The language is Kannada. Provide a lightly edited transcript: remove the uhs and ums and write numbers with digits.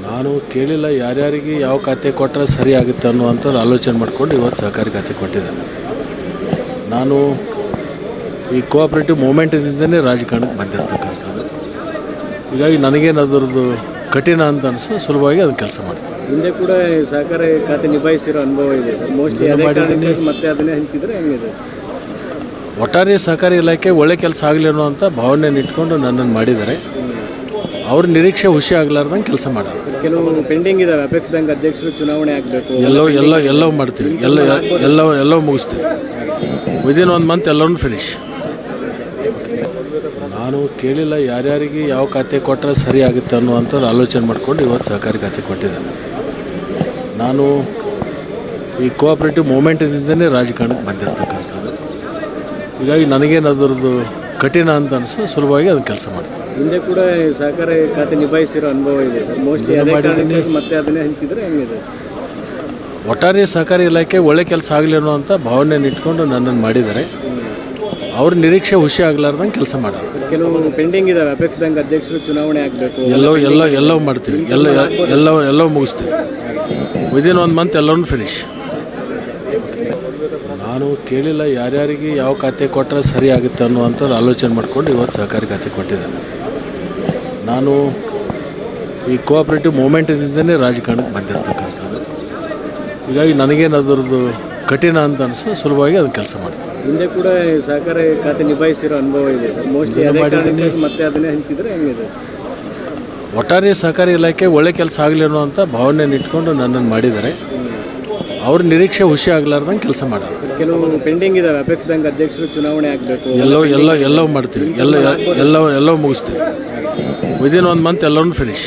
ನಾನು ಕೇಳಿಲ್ಲ, ಯಾರ್ಯಾರಿಗೆ ಯಾವ ಖಾತೆ ಕೊಟ್ಟರೆ ಸರಿ ಆಗುತ್ತೆ ಅನ್ನುವಂಥದ್ದು ಆಲೋಚನೆ ಮಾಡಿಕೊಂಡು ಇವತ್ತು ಸಹಕಾರಿ ಖಾತೆ ಕೊಟ್ಟಿದ್ದೇನೆ. ನಾನು ಈ ಕೋಆಪ್ರೇಟಿವ್ ಮೂಮೆಂಟಿನಿಂದಲೇ ರಾಜಕಾರಣಕ್ಕೆ ಬಂದಿರತಕ್ಕಂಥದ್ದು. ಹೀಗಾಗಿ ನನಗೇನು ಅದರದ್ದು ಕಠಿಣ ಅಂತ ಅನಿಸೋ ಸುಲಭವಾಗಿ ಅದನ್ನು ಕೆಲಸ ಮಾಡ್ತೀನಿ. ಹಿಂದೆ ಕೂಡ ಸಹಕಾರಿ ಖಾತೆ ನಿಭಾಯಿಸಿರೋ ಅನುಭವ ಇದೆ ಸರ್. ಮೋಸ್ಟ್ಲಿ ಮತ್ತೆ ಅದನ್ನೇ ಹಂಚಿದ್ರೆ ಹೆಂಗಿದೆ? ಒಟ್ಟಾರೆ ಸಹಕಾರಿ ಇಲಾಖೆ ಒಳ್ಳೆ ಕೆಲಸ ಆಗಲಿ ಅನ್ನುವಂಥ ಭಾವನೆಯನ್ನು ಇಟ್ಕೊಂಡು ನನ್ನನ್ನು ಮಾಡಿದ್ದಾರೆ. ಅವ್ರ ನಿರೀಕ್ಷೆ ಹುಷಿ ಆಗಲಾರ್ದಂಗೆ ಕೆಲಸ ಮಾಡೋಣ. ಕೆಲವು ಪೆಂಡಿಂಗ್ ಇದಾವೆ. ಅಪೆಕ್ಸ್ ಬ್ಯಾಂಕ್ ಅಧ್ಯಕ್ಷರು ಚುನಾವಣೆ ಆಗಬೇಕು. ಎಲ್ಲವೂ ಮಾಡ್ತೀವಿ, ಎಲ್ಲವೂ ಮುಗಿಸ್ತೀವಿ. ವಿದಿನ್ 1 ಮಂತ್ ಎಲ್ಲವೂ ಫಿನಿಶ್. ನಾನು ಕೇಳಿಲ್ಲ, ಯಾರ್ಯಾರಿಗೆ ಯಾವ ಖಾತೆ ಕೊಟ್ಟರೆ ಸರಿ ಆಗುತ್ತೆ ಅನ್ನುವಂಥದ್ದು ಆಲೋಚನೆ ಮಾಡಿಕೊಂಡು ಇವತ್ತು ಸಹಕಾರಿ ಖಾತೆ ಕೊಟ್ಟಿದ್ದೇನೆ. ನಾನು ಈ ಕೋಆಪ್ರೇಟಿವ್ ಮೂಮೆಂಟಿನಿಂದಲೇ ರಾಜಕಾರಣಕ್ಕೆ ಬಂದಿರತಕ್ಕಂಥದ್ದು. ಹೀಗಾಗಿ ನನಗೇನು ಅದರದ್ದು ಕಠಿಣ ಅಂತ ಅನಿಸೋ ಸುಲಭವಾಗಿ ಅದನ್ನು ಕೆಲಸ ಮಾಡ್ತೀನಿ. ಹಿಂದೆ ಕೂಡ ಸಹಕಾರಿ ಖಾತೆ ನಿಭಾಯಿಸಿರೋ ಅನುಭವ ಇದೆ ಸರ್. ಮೋಸ್ಟ್ಲಿ ಮತ್ತೆ ಅದನ್ನೇ ಹಂಚಿದ್ರೆ ಹೆಂಗಿದೆ? ಒಟ್ಟಾರೆ ಸಹಕಾರಿ ಇಲಾಖೆ ಒಳ್ಳೆ ಕೆಲಸ ಆಗಲಿ ಅನ್ನುವಂಥ ಭಾವನೆಯನ್ನು ಇಟ್ಕೊಂಡು ನನ್ನನ್ನು ಮಾಡಿದ್ದಾರೆ. ಅವ್ರ ನಿರೀಕ್ಷೆ ಹುಷಿ ಆಗಲಾರ್ದಂಗೆ ಕೆಲಸ ಮಾಡೋಣ. ಕೆಲವು ಪೆಂಡಿಂಗ್ ಇದಾವೆ. ಅಪೆಕ್ಸ್ ಬ್ಯಾಂಕ್ ಅಧ್ಯಕ್ಷರು ಚುನಾವಣೆ ಆಗಬೇಕು. ಎಲ್ಲವೂ ಮಾಡ್ತೀವಿ, ಎಲ್ಲವೂ ಮುಗಿಸ್ತೀವಿ. ನಾನು ಕೇಳಿಲ್ಲ, ಯಾರ್ಯಾರಿಗೆ ಯಾವ ಖಾತೆ ಕೊಟ್ಟರೆ ಸರಿ ಆಗುತ್ತೆ ಅನ್ನುವಂಥದ್ದು ಆಲೋಚನೆ ಮಾಡಿಕೊಂಡು ಇವತ್ತು ಸಹಕಾರಿ ಖಾತೆ ಕೊಟ್ಟಿದ್ದೇನೆ. ನಾನು ಈ ಕೋಆಪ್ರೇಟಿವ್ ಮೂಮೆಂಟಿನಿಂದಲೇ ರಾಜಕಾರಣಕ್ಕೆ ಬಂದಿರತಕ್ಕಂಥದ್ದು. ಹೀಗಾಗಿ ನನಗೇನು ಅದರದ್ದು ಕಠಿಣ ಅಂತ ಅನಿಸೋ ಸುಲಭವಾಗಿ ಅದನ್ನು ಕೆಲಸ ಮಾಡ್ತೀನಿ. ನಾನು ಕೇಳಿಲ್ಲ, ಯಾರ್ಯಾರಿಗೆ ಯಾವ ಖಾತೆ ಕೊಟ್ಟರೆ ಸರಿ ಆಗುತ್ತೆ ಅನ್ನುವಂಥದ್ದು ಆಲೋಚನೆ ಮಾಡಿಕೊಂಡು ಇವತ್ತು ಸಹಕಾರಿ ಖಾತೆ ಕೊಟ್ಟಿದ್ದೇನೆ. ನಾನು ಈ ಕೋಆಪ್ರೇಟಿವ್ ಮೂಮೆಂಟಿನಿಂದಲೇ ರಾಜಕಾರಣಕ್ಕೆ ಬಂದಿರತಕ್ಕಂಥದ್ದು. ಹೀಗಾಗಿ ನನಗೇನು ಅದರದ್ದು ಕಠಿಣ ಅಂತ ಅನಿಸೋ ಸುಲಭವಾಗಿ ಅದನ್ನು ಕೆಲಸ ಮಾಡ್ತೀನಿ. ಹಿಂದೆ ಕೂಡ ಸಹಕಾರಿ ಖಾತೆ ನಿಭಾಯಿಸಿರೋ ಅನುಭವ ಇದೆ ಸರ್. ಮೋಸ್ಟ್ಲಿ ಮತ್ತೆ ಅದನ್ನೇ ಹಂಚಿದ್ರೆ ಹೆಂಗಿದೆ? ಒಟ್ಟಾರೆ ಸಹಕಾರಿ ಇಲಾಖೆ ಒಳ್ಳೆ ಕೆಲಸ ಆಗಲಿ ಅನ್ನುವಂಥ ಭಾವನೆಯನ್ನು ಇಟ್ಕೊಂಡು ನನ್ನನ್ನು ಮಾಡಿದ್ದಾರೆ. ಅವ್ರ ನಿರೀಕ್ಷೆ ಹುಷಿ ಆಗಲಾರ್ದಂಗೆ ಕೆಲಸ ಮಾಡೋಣ. ಕೆಲವು ಪೆಂಡಿಂಗ್ ಇದಾವೆ. ಅಪೆಕ್ಸ್ ಬ್ಯಾಂಕ್ ಅಧ್ಯಕ್ಷರು ಚುನಾವಣೆ ಆಗಬೇಕು. ಎಲ್ಲವೂ ಮಾಡ್ತೀವಿ, ಎಲ್ಲವೂ ಮುಗಿಸ್ತೀವಿ. ವಿದಿನ್ 1 ಮಂತ್ ಎಲ್ಲವೂ ಫಿನಿಶ್.